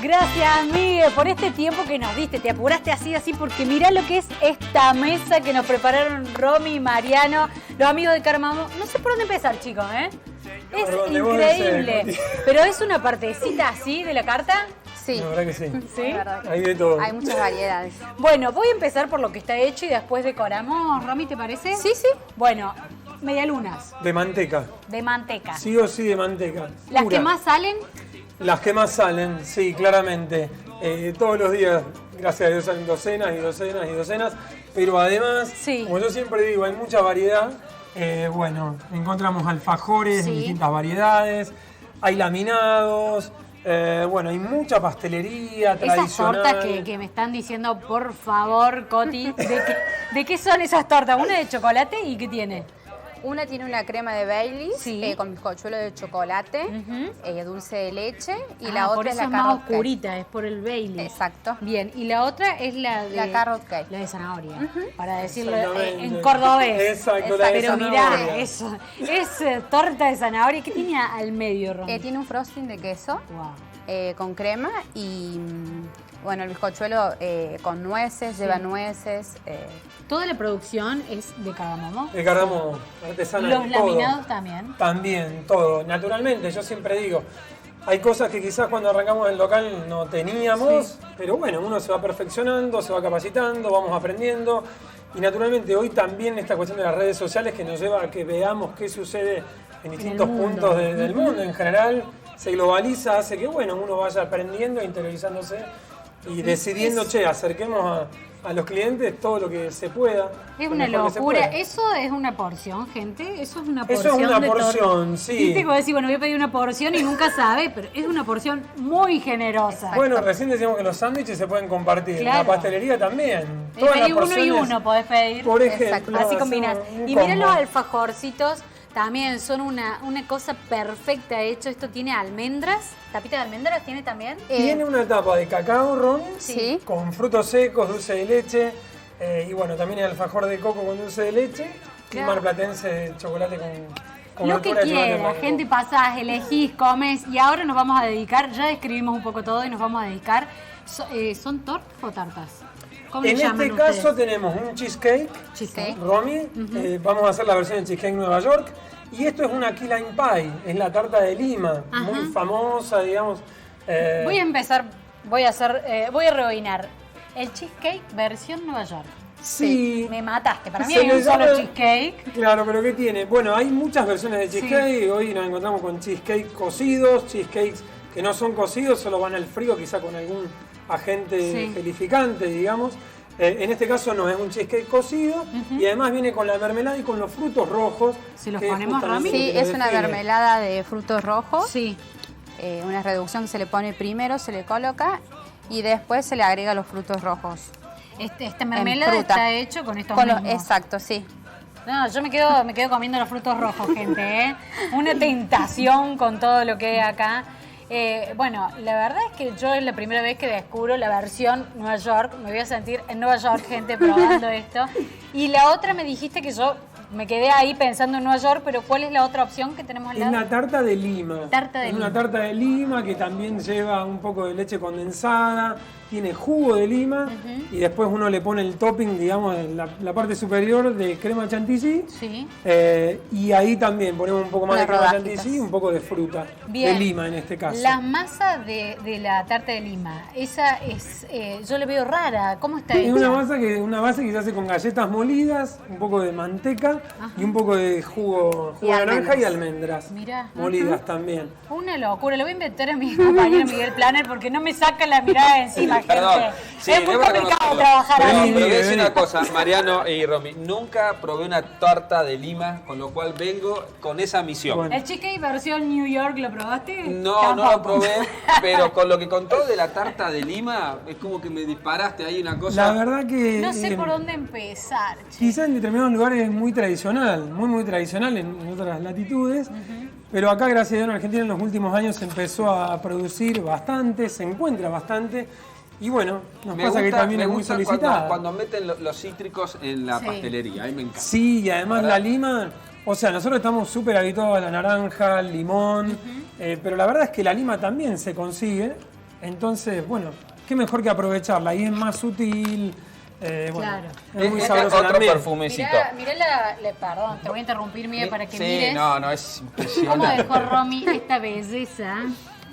Gracias, Miguel, por este tiempo que nos diste. Te apuraste así, porque mirá lo que es esta mesa que nos prepararon Romy y Mariano, los amigos de Carmamo. No sé por dónde empezar, chicos, ¿eh? Es increíble. Pero es una partecita así de la carta. Sí. La verdad que sí. ¿Sí? Hay de todo. Hay muchas variedades. Bueno, voy a empezar por lo que está hecho y después decoramos. Romy, ¿te parece? Sí, sí. Bueno, medialunas. De manteca. De manteca. Sí o sí de manteca. Las Pura. que más salen. Las que más salen, sí, claramente. Todos los días, gracias a Dios, salen docenas y docenas y docenas. Pero además, sí, como yo siempre digo, hay mucha variedad. Bueno, encontramos alfajores de distintas variedades. Hay laminados. Bueno, hay mucha pastelería tradicional. Esas tortas que me están diciendo, por favor, Coti, ¿de qué son esas tortas? Una de chocolate y ¿qué tiene? Una tiene una crema de Baileys sí, con bizcochuelo de chocolate, dulce de leche, y por la otra eso es la más carrot oscurita, cake. es por el Baileys. Exacto. Bien, y la otra es la de... La carrot cake. La de zanahoria, para decirlo en Exactamente. cordobés. Exacto, la de Pero zanahoria. mirá, eso, es torta de zanahoria. ¿Qué tiene al medio, Romy? Tiene un frosting de queso Wow. con crema y, bueno, el bizcochuelo con nueces, lleva nueces. Toda la producción es de Carmamo. De Carmamo, artesana. Los todo. laminados también. También, todo. Naturalmente, yo siempre digo, hay cosas que quizás cuando arrancamos el local no teníamos, pero bueno, uno se va perfeccionando, se va capacitando, vamos aprendiendo. Y naturalmente hoy también esta cuestión de las redes sociales que nos lleva a que veamos qué sucede en distintos puntos del mundo en general, se globaliza, hace que bueno, uno vaya aprendiendo, interiorizándose y decidiendo, acerquemos a los clientes todo lo que se pueda. Es una locura. Eso es una porción, gente. Eso es una porción. Eso es una de porción, sí. Viste que vos decís, bueno, voy a pedir una porción y nunca sabe, pero es una porción muy generosa. Bueno, recién decíamos que los sándwiches se pueden compartir. Claro. La pastelería también. Y pedí uno y uno, podés pedir. Por ejemplo. Así combinás. Y combo. miren los alfajorcitos. También son una cosa perfecta hecho. Esto tiene almendras. ¿Tapita de almendras tiene también? Tiene una tapa de cacao, Ron, Sí. con frutos secos, dulce de leche. Y bueno, también el alfajor de coco con dulce de leche. Claro. Y marplatense de chocolate con Lo que altura de chocolate quieras, blanco. gente, pasás, elegís, comes. Y ahora nos vamos a dedicar, ya describimos un poco todo y nos vamos a dedicar. ¿Son tortas o tartas? ¿Cómo En le llaman este caso ustedes? tenemos un cheesecake, Cheesecake. Romy. Vamos a hacer la versión de cheesecake Nueva York. Y esto es una key lime pie, es la tarta de Lima, muy famosa, digamos. Voy a empezar, voy a rebobinar. El cheesecake versión Nueva York. Sí. Me mataste, para mí Se hay le un solo llama- cheesecake. Claro, pero ¿qué tiene? Bueno, hay muchas versiones de cheesecake. Hoy nos encontramos con cheesecake cocidos, cheesecakes que no son cocidos, solo van al frío, quizá con algún agente gelificante, digamos. En este caso no, es un cheesecake cocido y además viene con la mermelada y con los frutos rojos. ¿Se los que es ponemos, justamente Rami? lo Sí, que lo es una define. mermelada de frutos rojos. Sí. Una reducción que se le pone primero, se le coloca y después se le agrega los frutos rojos. Esta mermelada fruta. está hecho con estos Con mismos. exacto, sí. No, yo me quedo comiendo los frutos rojos, gente, ¿eh? Una tentación con todo lo que hay acá. Bueno, la verdad es que yo es la primera vez que descubro la versión Nueva York. Me voy a sentir en Nueva York, gente, probando esto. Y la otra me dijiste que yo me quedé ahí pensando en Nueva York, pero ¿cuál es la otra opción que tenemos al Es lado? la tarta de Lima. Tarta de es Lima. una tarta de Lima que también lleva un poco de leche condensada, tiene jugo de Lima y después uno le pone el topping, digamos, en la parte superior de crema chantilly. Sí. Y ahí también ponemos un poco más Unas de crema rodajitas. chantilly y un poco de fruta. Bien. De Lima en este caso. La masa de la tarta de Lima, esa es, yo le veo rara. ¿Cómo está Es hecha? una base que se hace con galletas molidas, un poco de manteca y un poco de jugo de naranja almendras. y almendras. Mirá. Molidas también. Una locura, le voy a inventar a mi compañero Miguel Planner porque no me saca la mirada de encima, gente. Perdón, sí, es muy debo complicado reconocerlo. trabajar Pero, ahí. pero voy a decir Vení. una cosa, Mariano y Romy, nunca probé una torta de Lima, con lo cual vengo con esa misión. Bueno. ¿El cheesecake versión New York lo probaste? No, no lo Tampoco. probé, pero con lo que contó de la tarta de Lima, es como que me disparaste ahí una cosa. La verdad que... No sé por dónde empezar. che. Quizá en determinados lugares es muy tradicional, muy tradicional en otras latitudes, pero acá, gracias a Dios, en Argentina en los últimos años se empezó a producir bastante, se encuentra bastante, y bueno, nos pasa que también me es muy gusta solicitada. cuando meten los cítricos en la Sí. pastelería, a mí me encanta. Sí, y además ¿Verdad? la lima, o sea, nosotros estamos súper habituados a la naranja, al limón, pero la verdad es que la lima también se consigue. Entonces, bueno, qué mejor que aprovecharla. Y es más útil. Bueno, Claro. es muy Es sabroso otro también. perfumecito. Mirá perdón, te voy a interrumpir, Miguel, para que Sí, mires no, es cómo impresionante. dejó Romy esta belleza.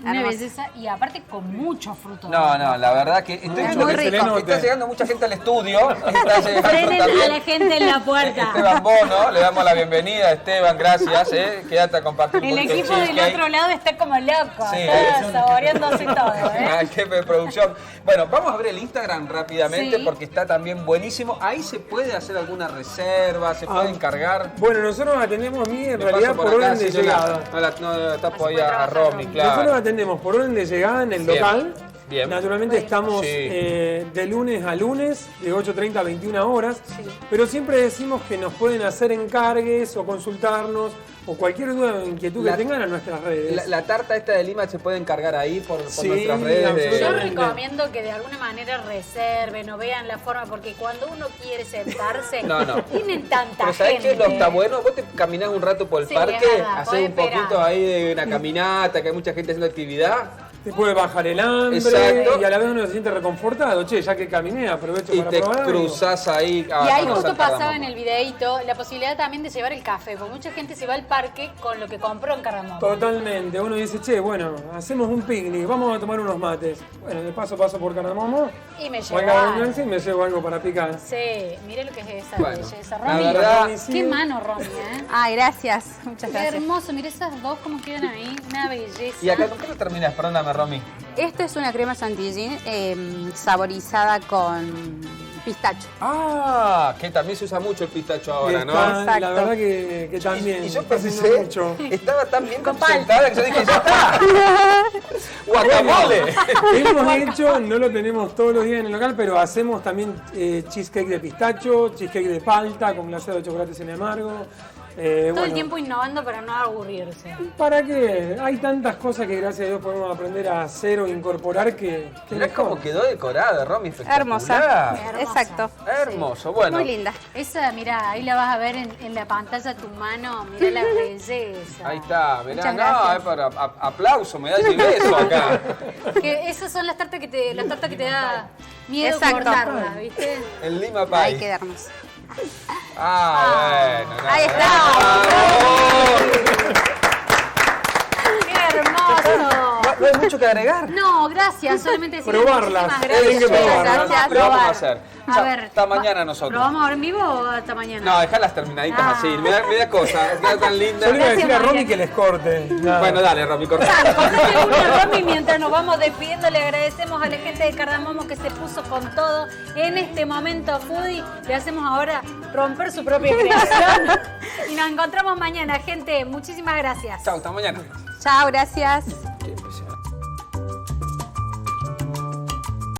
Una Hermoso. belleza y aparte con muchos frutos. No, la verdad que estoy Muy viendo que rico. está llegando mucha gente al estudio. Está llegando Frenen también a la gente en la puerta. Esteban Bono, le damos la bienvenida. Esteban, gracias. Quédate a compartir un El poquito equipo del cheesecake. otro lado está como loco, Sí, está saboreándose todo, Al jefe de producción. Bueno, vamos a ver el Instagram rápidamente Sí. porque está también buenísimo. Ahí se puede hacer alguna reserva, se puede encargar. Bueno, nosotros atendemos en Me realidad paso por acá, orden de si no la- llegada. No la tapo Así ahí puede a trabajar Romy, Romy. Nosotros claro. atendemos por orden de llegada en el Bien, local. bien. Naturalmente estamos Sí. de lunes a lunes, de 8:30 a 21 horas. Pero siempre decimos que nos pueden hacer encargues o consultarnos o cualquier duda o inquietud La- que tengan a nuestras redes. La tarta esta de Lima se puede encargar ahí por Sí, nuestras redes. Yo absolutamente. recomiendo que de alguna manera reserven o vean la forma, porque cuando uno quiere sentarse, No. tienen tanta Pero ¿sabés gente. qué es lo está bueno? Vos te caminás un rato por el Sí, parque, es verdad, haces podés un poquito esperar. ahí de una caminata, que hay mucha gente haciendo actividad. Te puede bajar el hambre Exacto. y a la vez uno se siente reconfortado. Che, ya que caminé, aprovecho Y para te probar algo. cruzás ahí. Y ahí conocer justo pasaba Cardamomo. en el videíto la posibilidad también de llevar el café, porque mucha gente se va al parque con lo que compró en Cardamomo. Totalmente. Uno dice, che, bueno, hacemos un picnic, vamos a tomar unos mates. Bueno, de paso paso por Cardamomo. Y me Voy a la llevaron. redundancia y me llevo algo para picar. Sí, mire lo que es esa Bueno, belleza. la Romy, verdad- qué mano, Romy, ¿eh? Ay, gracias. Muchas Qué gracias. hermoso, mire esas dos como quedan ahí, una belleza. ¿Y acá con qué lo terminas? Perdóname, Romy. Esto es una crema chantilly saborizada con pistacho. Ah, que también se usa mucho el pistacho ahora, ¿no? Está- Exacto. la verdad que también. Y yo está haciendo pensé, mucho. estaba tan bien Con concentrada que yo dije, ¡ya está! ¡Guacamole! Hemos hecho, no lo tenemos todos los días en el local, pero hacemos también cheesecake de pistacho, cheesecake de palta con glaseado de chocolate sin amargo. Todo el bueno, tiempo innovando para no aburrirse. ¿Para qué? Hay tantas cosas que gracias a Dios podemos aprender a hacer o incorporar que Mirá mejor. cómo quedó decorada, Romy, espectacular. Hermosa. Hermosa. Exacto. Hermoso, bueno. Muy linda. Esa, mira, ahí la vas a ver en la pantalla tu mano, mira la belleza. Ahí está, mirá, Muchas no, gracias. es para aplauso, medalla y beso acá. Que esas son las tartas que te da miedo Exacto. cortarlas, ¿viste? El Lima Ahí Pie. quedamos. Bueno. Ahí está. ¡Qué hermoso! No hay mucho que agregar. No, gracias, solamente decir Probarlas, muchísimas tienen que gracias. probarlas. Gracias. Lo vamos a Probar. hacer. A ver, Hasta mañana nosotros. ¿Lo vamos ahora en vivo o hasta mañana? No, dejarlas terminaditas Ah. así. Me da cosa, queda tan linda. Yo le iba a decir a Gracias, Romy Mariana. que les corte. Nada. Bueno, dale, Romy, corta. Dale, cortate una, Romy, mientras nos vamos despidiendo, le agradecemos a la gente de Cardamomo que se puso con todo en este momento foodie. Le hacemos ahora romper su propia creación. Y nos encontramos mañana, gente. Muchísimas gracias. Chau, hasta mañana. Chao, gracias.